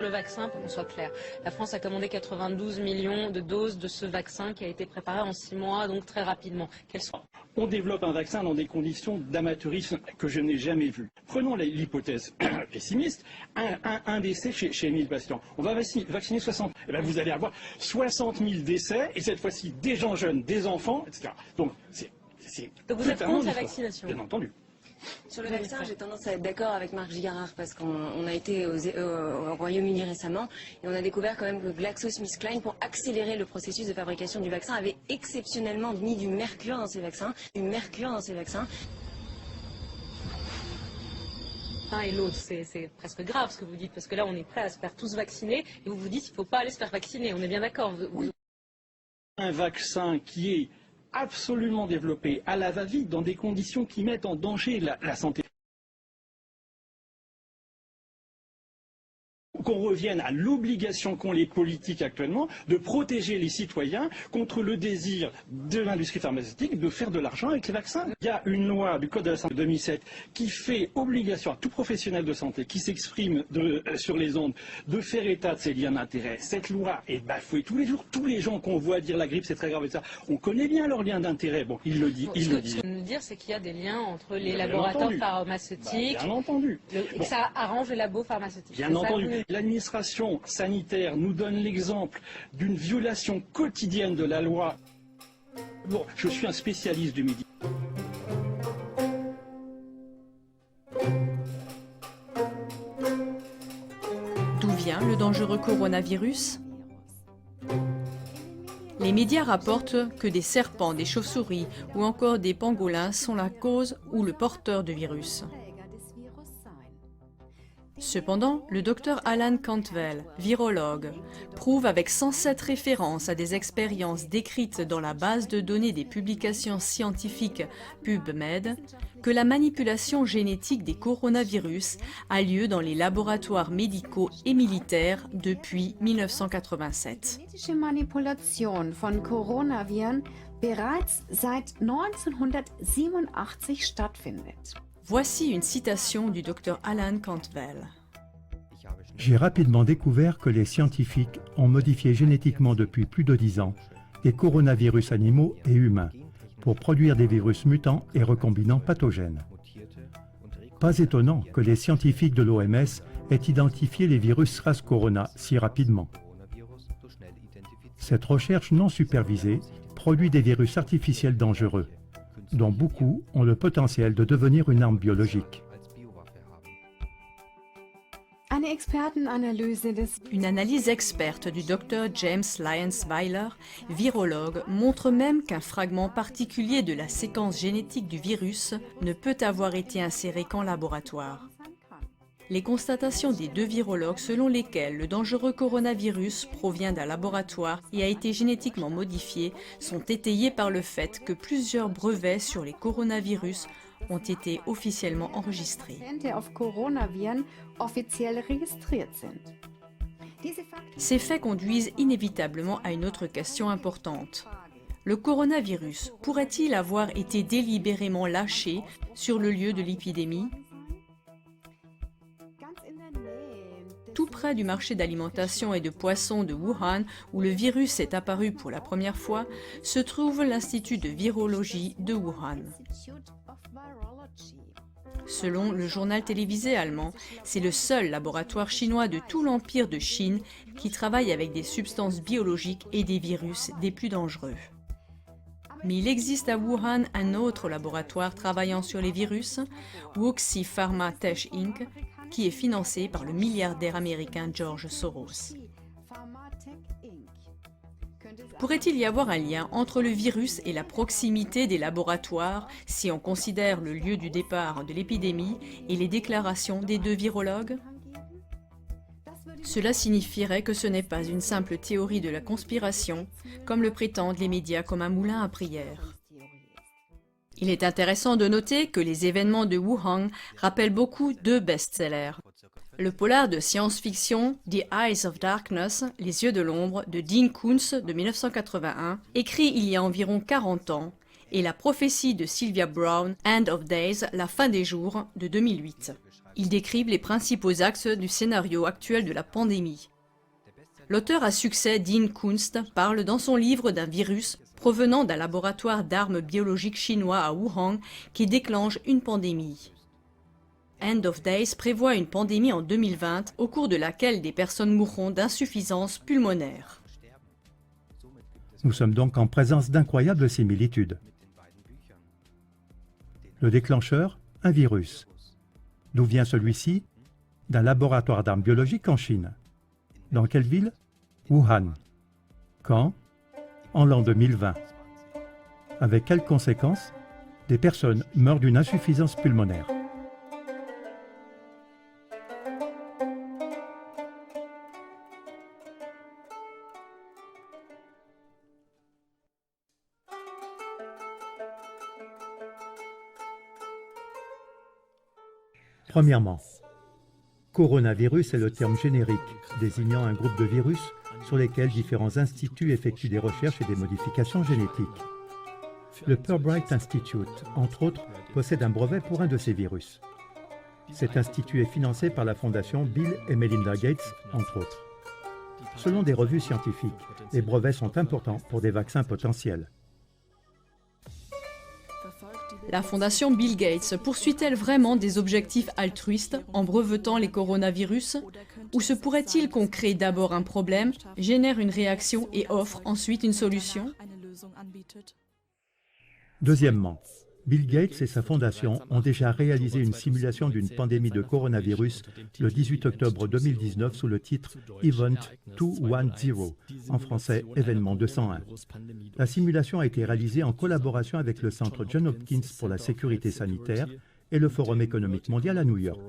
le vaccin, pour qu'on soit clair. La France a commandé 92 millions de doses de ce vaccin qui a été préparé en 6 mois, donc très rapidement. On développe un vaccin dans des conditions d'amateurisme que je n'ai jamais vues. Prenons l'hypothèse pessimiste, un décès chez 1000 patients. On va vacciner 60. Et bien vous allez avoir 60 000 décès, et cette fois-ci des gens jeunes, des enfants, etc. Donc vous êtes contre la vaccination? Bien entendu. Sur le vaccin, j'ai tendance à être d'accord avec Marc Gigarard parce qu'on a été au Royaume-Uni récemment et on a découvert quand même que GlaxoSmithKline, pour accélérer le processus de fabrication du vaccin, avait exceptionnellement mis du mercure dans ces vaccins. L'un et l'autre, c'est presque grave ce que vous dites, parce que là on est prêt à se faire tous vacciner et vous vous dites qu'il ne faut pas aller se faire vacciner, on est bien d'accord. Un vaccin qui est absolument développé à la va-vite dans des conditions qui mettent en danger la santé. Qu'on revienne à l'obligation qu'ont les politiques actuellement de protéger les citoyens contre le désir de l'industrie pharmaceutique de faire de l'argent avec les vaccins. Il y a une loi du Code de la santé de 2007 qui fait obligation à tout professionnel de santé qui s'exprime sur les ondes de faire état de ses liens d'intérêt. Cette loi est bafouée tous les jours. Tous les gens qu'on voit dire la grippe c'est très grave et ça, on connaît bien leurs liens d'intérêt. Bon, ils le disent. Ce que vous nous dire, c'est qu'il y a des liens entre les laboratoires pharmaceutiques bien entendu. Et que ça arrange les labos pharmaceutiques. Bien entendu. L'administration sanitaire nous donne l'exemple d'une violation quotidienne de la loi. Bon, je suis un spécialiste du médicament. D'où vient le dangereux coronavirus? Les médias rapportent que des serpents, des chauves-souris ou encore des pangolins sont la cause ou le porteur du virus. Cependant, le docteur Alan Cantwell, virologue, prouve avec 107 références à des expériences décrites dans la base de données des publications scientifiques PubMed que la manipulation génétique des coronavirus a lieu dans les laboratoires médicaux et militaires depuis 1987. Genetische Manipulation von Coronaviren bereits seit 1987 stattfindet. Voici une citation du Dr Alan Cantwell. J'ai rapidement découvert que les scientifiques ont modifié génétiquement depuis plus de 10 ans des coronavirus animaux et humains pour produire des virus mutants et recombinants pathogènes. Pas étonnant que les scientifiques de l'OMS aient identifié les virus SARS-Corona si rapidement. Cette recherche non supervisée produit des virus artificiels dangereux, dont beaucoup ont le potentiel de devenir une arme biologique. Une analyse experte du Dr James Lyons-Weiler, virologue, montre même qu'un fragment particulier de la séquence génétique du virus ne peut avoir été inséré qu'en laboratoire. Les constatations des deux virologues selon lesquelles le dangereux coronavirus provient d'un laboratoire et a été génétiquement modifié sont étayées par le fait que plusieurs brevets sur les coronavirus ont été officiellement enregistrés. Ces faits conduisent inévitablement à une autre question importante. Le coronavirus pourrait-il avoir été délibérément lâché sur le lieu de l'épidémie ? Tout près du marché d'alimentation et de poissons de Wuhan, où le virus est apparu pour la première fois, se trouve l'Institut de virologie de Wuhan. Selon le journal télévisé allemand, c'est le seul laboratoire chinois de tout l'empire de Chine qui travaille avec des substances biologiques et des virus des plus dangereux. Mais il existe à Wuhan un autre laboratoire travaillant sur les virus, Wuxi Pharma Tech Inc., qui est financé par le milliardaire américain George Soros. Pourrait-il y avoir un lien entre le virus et la proximité des laboratoires si on considère le lieu du départ de l'épidémie et les déclarations des deux virologues? Cela signifierait que ce n'est pas une simple théorie de la conspiration, comme le prétendent les médias comme un moulin à prière. Il est intéressant de noter que les événements de Wuhan rappellent beaucoup deux best-sellers. Le polar de science-fiction The Eyes of Darkness, Les yeux de l'ombre, de Dean Koontz de 1981, écrit il y a environ 40 ans, et la prophétie de Sylvia Browne, End of Days, la fin des jours, de 2008. Il décrit les principaux axes du scénario actuel de la pandémie. L'auteur à succès Dean Kunst parle dans son livre d'un virus provenant d'un laboratoire d'armes biologiques chinois à Wuhan qui déclenche une pandémie. End of Days prévoit une pandémie en 2020 au cours de laquelle des personnes mourront d'insuffisance pulmonaire. Nous sommes donc en présence d'incroyables similitudes. Le déclencheur, un virus. D'où vient celui-ci? D'un laboratoire d'armes biologiques en Chine. Dans quelle ville? Wuhan. Quand? En l'an 2020. Avec quelles conséquences? Des personnes meurent d'une insuffisance pulmonaire. Premièrement, coronavirus est le terme générique désignant un groupe de virus sur lesquels différents instituts effectuent des recherches et des modifications génétiques. Le Pirbright Institute, entre autres, possède un brevet pour un de ces virus. Cet institut est financé par la fondation Bill et Melinda Gates, entre autres. Selon des revues scientifiques, les brevets sont importants pour des vaccins potentiels. La fondation Bill Gates poursuit-elle vraiment des objectifs altruistes en brevetant les coronavirus? Ou se pourrait-il qu'on crée d'abord un problème, génère une réaction et offre ensuite une solution? Deuxièmement, Bill Gates et sa fondation ont déjà réalisé une simulation d'une pandémie de coronavirus le 18 octobre 2019 sous le titre Event 210, en français Événement 201. La simulation a été réalisée en collaboration avec le Centre Johns Hopkins pour la sécurité sanitaire et le Forum économique mondial à New York.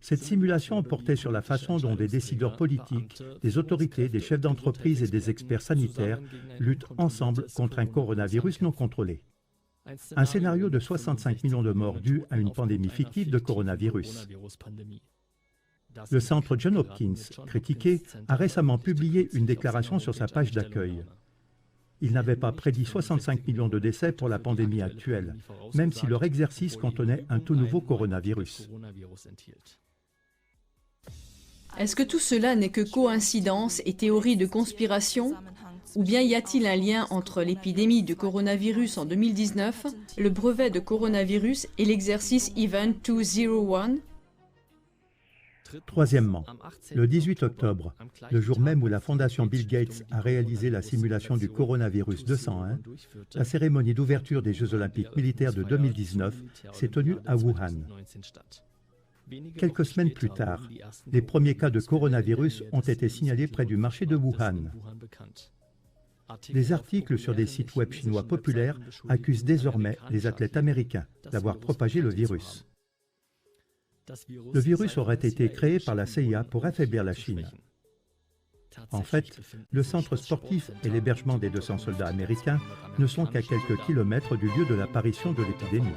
Cette simulation portait sur la façon dont des décideurs politiques, des autorités, des chefs d'entreprise et des experts sanitaires luttent ensemble contre un coronavirus non contrôlé. Un scénario de 65 millions de morts dû à une pandémie fictive de coronavirus. Le centre Johns Hopkins, critiqué, a récemment publié une déclaration sur sa page d'accueil. Il n'avait pas prédit 65 millions de décès pour la pandémie actuelle, même si leur exercice contenait un tout nouveau coronavirus. Est-ce que tout cela n'est que coïncidence et théorie de conspiration? Ou bien y a-t-il un lien entre l'épidémie de coronavirus en 2019, le brevet de coronavirus et l'exercice Event 201? Troisièmement, le 18 octobre, le jour même où la fondation Bill Gates a réalisé la simulation du coronavirus 201, la cérémonie d'ouverture des Jeux olympiques militaires de 2019 s'est tenue à Wuhan. Quelques semaines plus tard, les premiers cas de coronavirus ont été signalés près du marché de Wuhan. Des articles sur des sites web chinois populaires accusent désormais les athlètes américains d'avoir propagé le virus. Le virus aurait été créé par la CIA pour affaiblir la Chine. En fait, le centre sportif et l'hébergement des 200 soldats américains ne sont qu'à quelques kilomètres du lieu de l'apparition de l'épidémie.